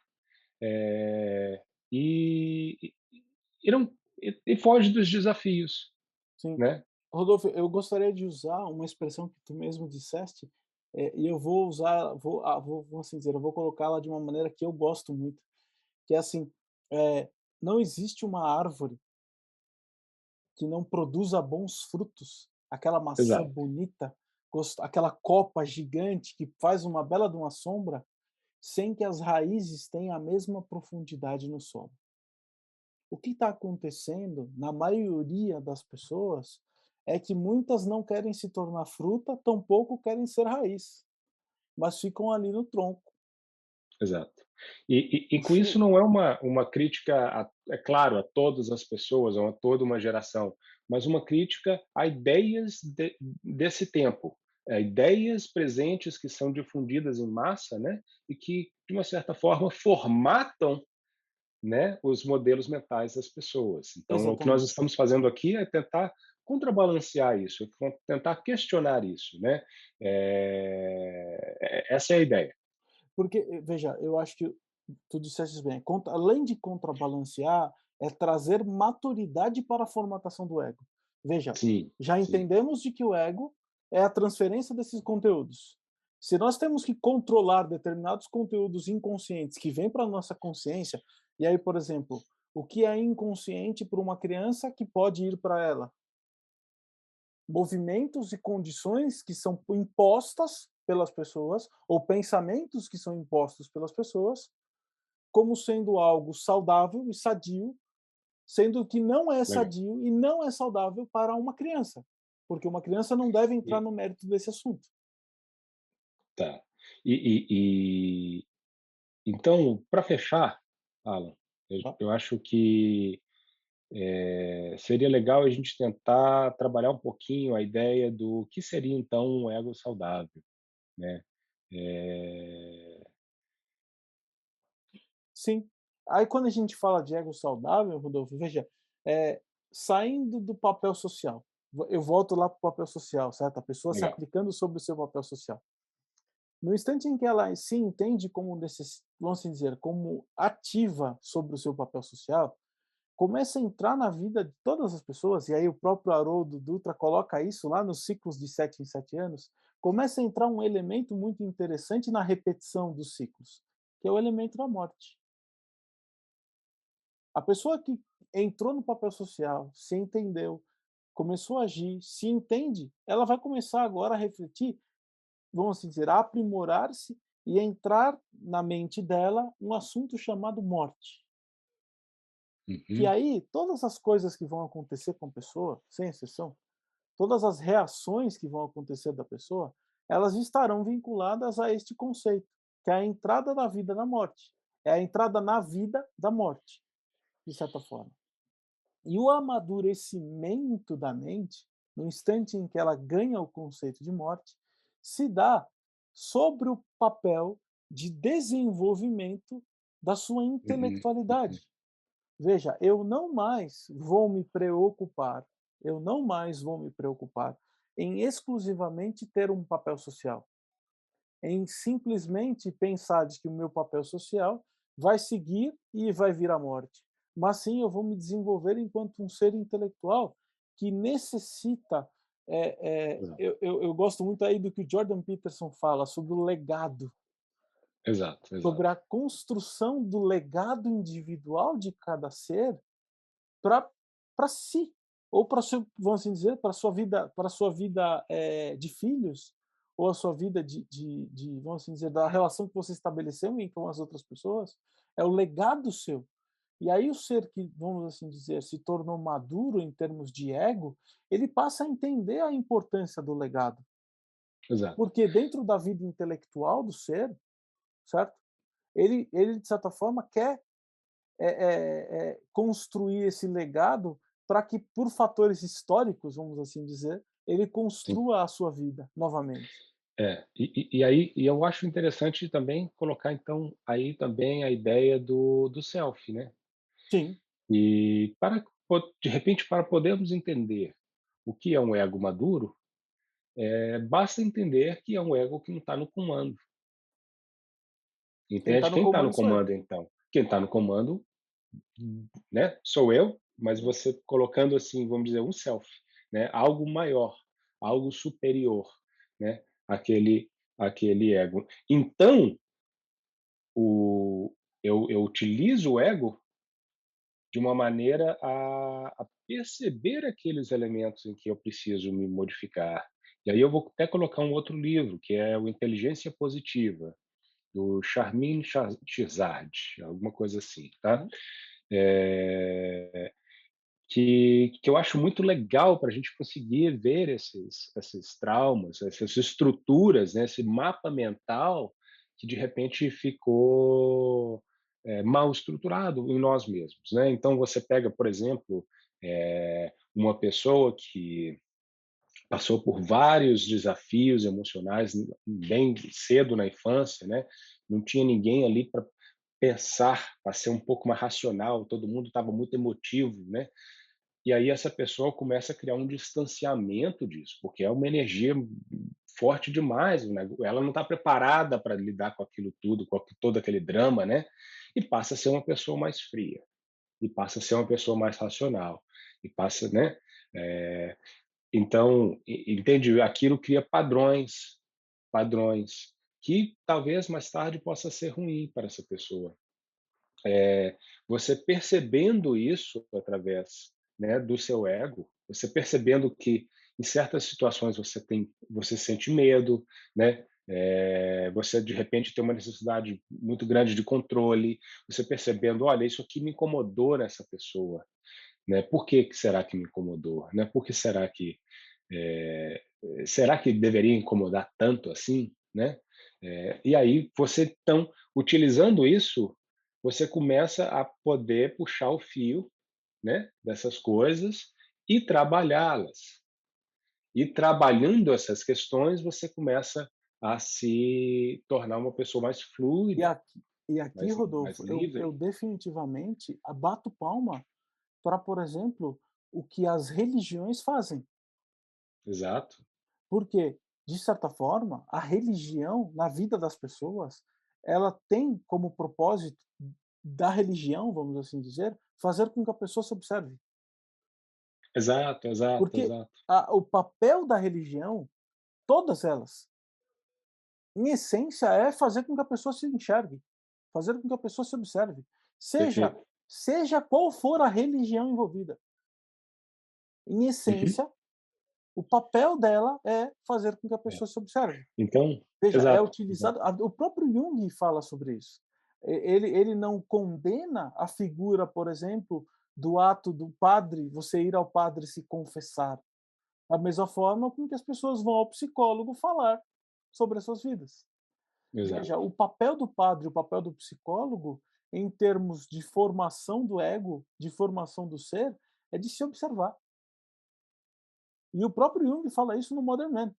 eh, e, e, e não e foge dos desafios, sim. né? Rodolfo, eu gostaria de usar uma expressão que tu mesmo disseste, e eu vou usar, vamos assim dizer, eu vou colocá-la de uma maneira que eu gosto muito, que é assim, não existe uma árvore que não produza bons frutos, aquela maçã Exato. bonita, aquela copa gigante que faz uma bela de uma sombra, sem que as raízes tenham a mesma profundidade no solo. O que está acontecendo na maioria das pessoas é que muitas não querem se tornar fruta, tampouco querem ser raiz, mas ficam ali no tronco. Exato. E com isso não é uma crítica, é claro, a todas as pessoas, ou a toda uma geração, mas uma crítica a ideias desse tempo, a ideias presentes que são difundidas em massa, né, e que, de uma certa forma, formatam, né, os modelos mentais das pessoas. Então, o que nós Exatamente. estamos fazendo aqui é tentar contrabalancear isso, tentar questionar isso, né? Essa é a ideia. Porque, veja, eu acho que tu disseste bem, além de contrabalancear, é trazer maturidade para a formatação do ego. Veja, Sim, já sim. entendemos de que o ego é a transferência desses conteúdos. Se nós temos que controlar determinados conteúdos inconscientes que vêm para a nossa consciência, e aí, por exemplo, o que é inconsciente para uma criança que pode ir para ela? Movimentos e condições que são impostas pelas pessoas, ou pensamentos que são impostos pelas pessoas, como sendo algo saudável e sadio, sendo que não é Legal. sadio e não é saudável para uma criança, porque uma criança não deve entrar E no mérito desse assunto. tá. E então, para fechar, Alan, Tá? eu acho que, seria legal a gente tentar trabalhar um pouquinho a ideia do que seria então um ego saudável, né. Eh Sim. Aí quando a gente fala de ego saudável, Rodolfo, veja, saindo do papel social, eu volto lá para o papel social, certo? A pessoa se Legal. aplicando sobre o seu papel social. No instante em que ela se entende como vamos assim dizer, como ativa sobre o seu papel social, começa a entrar na vida de todas as pessoas, e aí o próprio Haroldo Dutra coloca isso lá nos ciclos de 7 em 7 anos, começa a entrar um elemento muito interessante na repetição dos ciclos, que é o elemento da morte. A pessoa que entrou no papel social, se entendeu, começou a agir, se entende, ela vai começar agora a refletir, vamos assim dizer, a aprimorar-se e entrar na mente dela um assunto chamado morte. Que Uhum. aí todas as coisas que vão acontecer com a pessoa, sem exceção, todas as reações que vão acontecer da pessoa, elas estarão vinculadas a este conceito, que é a entrada da vida na morte. É a entrada na vida da morte, de certa forma. E o amadurecimento da mente, no instante em que ela ganha o conceito de morte, se dá sobre o papel de desenvolvimento da sua Uhum. Uhum. intelectualidade. Veja, eu não mais vou me preocupar em exclusivamente ter um papel social, em simplesmente pensar de que o meu papel social vai seguir e vai vir à morte. Mas sim, eu vou me desenvolver enquanto um ser intelectual que necessita. Exato, Eu gosto muito aí do que o Jordan Peterson fala sobre o legado, exato, sobre exato. a construção do legado individual de cada ser para si ou para seu, vamos assim dizer, para sua vida de filhos ou a sua vida de vamos assim dizer da relação que você estabeleceu com as outras pessoas é o legado seu. E aí o ser que vamos assim dizer se tornou maduro em termos de ego, ele passa a entender a importância do legado, Exato. porque dentro da vida intelectual do ser, certo? Ele de certa forma quer construir esse legado para que, por fatores históricos, vamos assim dizer, ele Sim. construa a sua vida novamente. É, e aí eu acho interessante também colocar então aí também a ideia do self, né. Sim, E para de repente para podermos entender o que é um ego maduro, basta entender que é um ego que não está no comando, quem está entende? no Quem está no comando sou eu. comando então? Quem está no comando, né, sou eu, mas você colocando assim, vamos dizer, um self, né, algo maior, algo superior, né, aquele ego. Então, o eu utilizo o ego de uma maneira a perceber aqueles elementos em que eu preciso me modificar. E aí eu vou até colocar um outro livro, que é o Inteligência Positiva, do Charmin Chirzard, alguma coisa assim, tá? Uhum. Que eu acho muito legal para a gente conseguir ver esses traumas, essas estruturas, né, esse mapa mental que de repente ficou mal estruturado em nós mesmos, né? Então você pega, por exemplo, uma pessoa que passou por vários desafios emocionais bem cedo na infância, né? Não tinha ninguém ali para pensar, para ser um pouco mais racional, todo mundo estava muito emotivo, né? E aí essa pessoa começa a criar um distanciamento disso, porque é uma energia forte demais, né? Ela não está preparada para lidar com aquilo tudo, com todo aquele drama, né? E passa a ser uma pessoa mais fria, e passa a ser uma pessoa mais racional, e passa, né? É, então, entende? Aquilo cria padrões, padrões que talvez mais tarde possa ser ruim para essa pessoa. Você percebendo isso através, né, do seu ego, você percebendo que em certas situações você sente medo, né, você de repente tem uma necessidade muito grande de controle, você percebendo, olha, isso aqui me incomodou nessa pessoa, né? Por que que será que me incomodou, né? Por que eh, será que deveria incomodar tanto assim, né? E aí você então, utilizando isso, você começa a poder puxar o fio, né, dessas coisas e trabalhá-las. E trabalhando essas questões, você começa a se tornar uma pessoa mais E fluida, aqui, e aqui, mais Rodolfo, eu livre. definitivamente bato palma para, por exemplo, o que as religiões fazem. Exato. Porque, de certa forma, a religião, na vida das pessoas, ela tem como propósito da religião, vamos assim dizer, fazer com que a pessoa se observe. Exato, exato, Porque exato. o papel da religião, todas elas, em essência, é fazer com que a pessoa se enxergue, fazer com que a pessoa se observe, seja Perfeito. seja qual for a religião envolvida. Em Uhum. essência, o papel dela é fazer com que a É. pessoa se observe. Então Veja, é exato, exato. utilizado o próprio Jung fala sobre isso. Ele não condena a figura, por exemplo, do ato do padre, você ir ao padre se confessar, da mesma forma com que as pessoas vão ao psicólogo falar sobre as suas vidas. Veja, Exato. o papel do padre, o papel do psicólogo, em termos de formação do ego, de formação do ser, é de se observar. E o próprio Jung fala isso no Modern Man.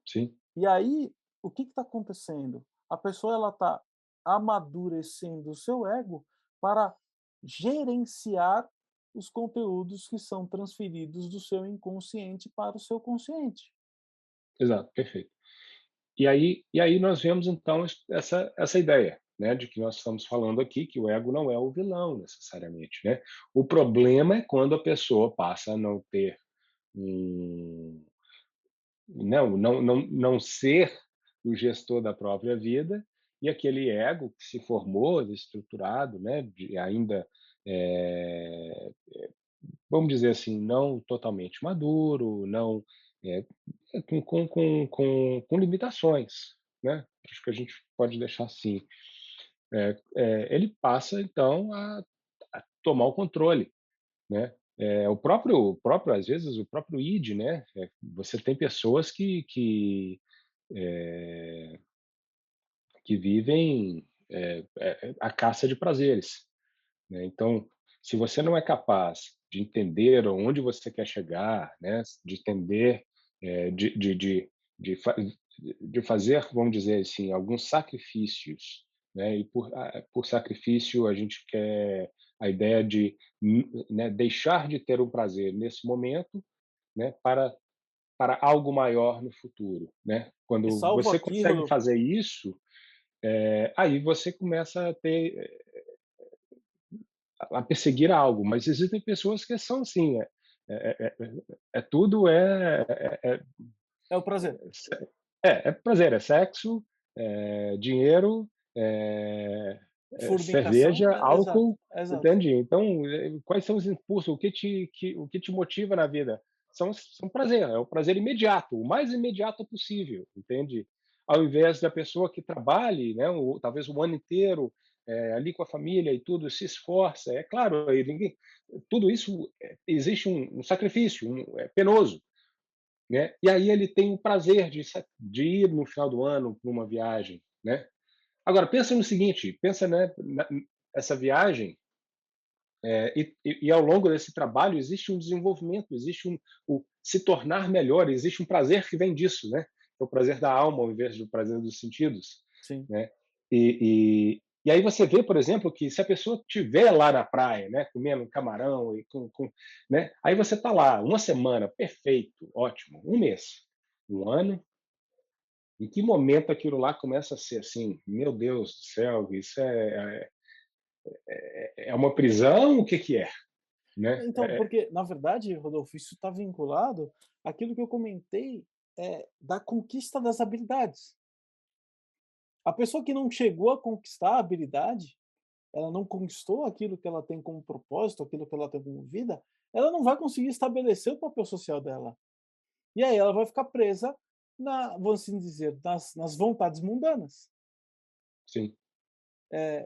Sim, E aí, o que está acontecendo? A pessoa ela está amadurecendo o seu ego para gerenciar os conteúdos que são transferidos do seu inconsciente para o seu consciente. exato, perfeito. E aí nós vemos então essa ideia, né, de que nós estamos falando aqui que o ego não é o vilão necessariamente, né. O problema é quando a pessoa passa a não ter um não ser o gestor da própria vida, e aquele ego que se formou, estruturado, né, de ainda, eh, vamos dizer assim, não totalmente maduro, não, eh, com limitações, né, acho que a gente pode deixar assim. Ele passa então a tomar o controle, né. O próprio às vezes, o próprio id, né, você tem pessoas eh, que vivem, a caça de prazeres, né. Então, se você não é capaz de entender onde você quer chegar, né, de entender, de fa de fazer, vamos dizer assim, alguns sacrifícios, né, e por sacrifício a gente quer a ideia de, né, deixar de ter um prazer nesse momento, né, para algo maior no futuro, né. E Quando salvo você consegue aquilo, fazer isso, aí você começa a ter a perseguir algo, mas existem pessoas que são assim, tudo é o prazer. é prazer, é sexo, é dinheiro, é Fornicação, cerveja, exato, álcool, exato. entende? Então, quais são os impulsos, o que te motiva na vida? São prazer, é o prazer imediato, o mais imediato possível, entende? Ao invés da pessoa que trabalhe, né, talvez o ano inteiro, ali com a família e tudo, se esforça, é claro, aí ninguém, tudo isso, existe um sacrifício, é penoso, né? E aí ele tem o prazer de ir no final do ano para uma viagem, né? Agora pensa no seguinte, pensa, né, essa viagem, e ao longo desse trabalho existe um desenvolvimento, existe o se tornar melhor, existe um prazer que vem disso, né? É o prazer da alma ao invés do prazer dos sentidos, Sim. né? E aí você vê, por exemplo, que se a pessoa estiver lá na praia, né, comendo um camarão e né, aí você está lá uma semana, perfeito, ótimo, um mês, um ano, em que momento aquilo lá começa a ser assim, meu Deus do céu, isso é uma prisão, o que que é, né? Então, porque, na verdade, Rodolfo, isso está vinculado àquilo que eu comentei, da conquista das habilidades. A pessoa que não chegou a conquistar a habilidade, ela não conquistou aquilo que ela tem como propósito, aquilo que ela tem como vida, ela não vai conseguir estabelecer o papel social dela. E aí ela vai ficar presa vamos assim dizer, nas vontades mundanas. Sim,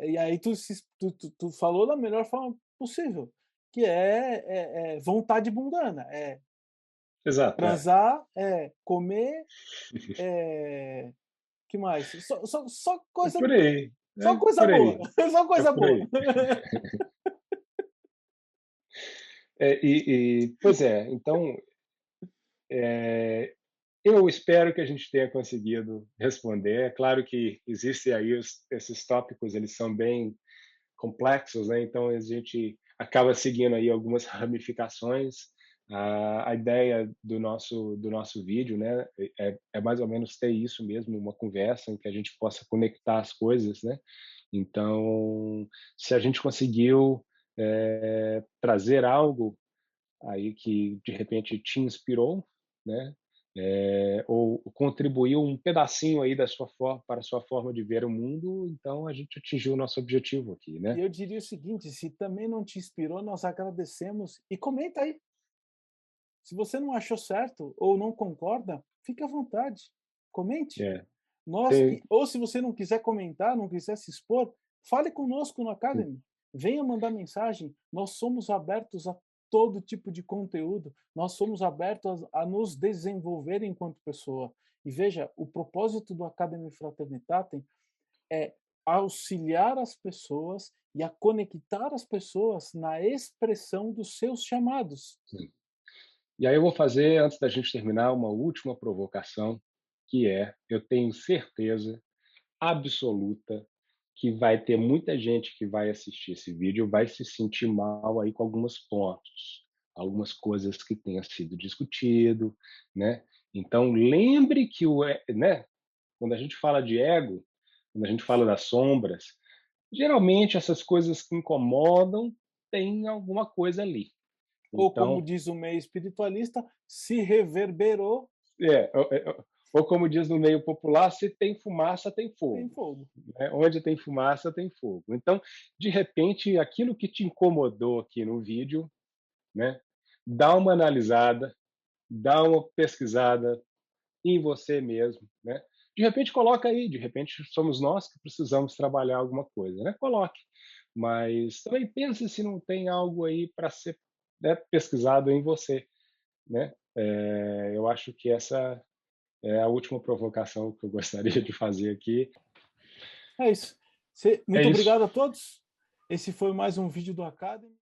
E aí tu falou da melhor forma possível, que vontade mundana, é exato, é. transar, é comer, é que mais? Só É coisa por aí, só é coisa por boa, aí, só é coisa por boa. aí. Pois é, então, eu espero que a gente tenha conseguido responder. É claro que existem aí esses tópicos, eles são bem complexos, né? Então a gente acaba seguindo aí algumas ramificações, A ideia do nosso vídeo, né, é mais ou menos ter isso mesmo, uma conversa em que a gente possa conectar as coisas, né. Então, se a gente conseguiu, trazer algo aí que de repente te inspirou, né, ou contribuiu um pedacinho aí da sua for para a sua forma de ver o mundo, então a gente atingiu o nosso objetivo aqui, E né. eu diria o seguinte, se também não te inspirou, nós agradecemos e comenta aí. Se você não achou certo ou não concorda, fique à vontade, comente. É, Nós tem e ou se você não quiser comentar, não quiser se expor, fale conosco no Academy. Venha mandar mensagem, nós somos abertos a todo tipo de conteúdo, nós somos abertos a nos desenvolver enquanto pessoa. E veja, o propósito do Academy Fraternitatem é auxiliar as pessoas e a conectar as pessoas na expressão dos seus chamados. sim. E aí eu vou fazer, antes da gente terminar, uma última provocação, que é, eu tenho certeza absoluta que vai ter muita gente que vai assistir esse vídeo, vai se sentir mal aí com alguns pontos, algumas coisas que tenha sido discutido, né. Então lembre que né, quando a gente fala de ego, quando a gente fala das sombras, geralmente essas coisas que incomodam, tem alguma coisa ali. Ou como Então diz o meio espiritualista, se reverberou, ou como diz no meio popular, se tem fumaça, tem tem fogo, fogo. né? Onde tem fumaça, tem fogo. Então, de repente, aquilo que te incomodou aqui no vídeo, né, dá uma analisada, dá uma pesquisada em você mesmo, né? De repente coloca aí, de repente somos nós que precisamos trabalhar alguma coisa, né? Coloque, mas também pense se não tem algo aí para ser, né, pesquisado em você, né? Eu acho que essa é a última provocação que eu gostaria de fazer aqui. É isso. É Muito isso. obrigado a todos. Esse foi mais um vídeo do Academy.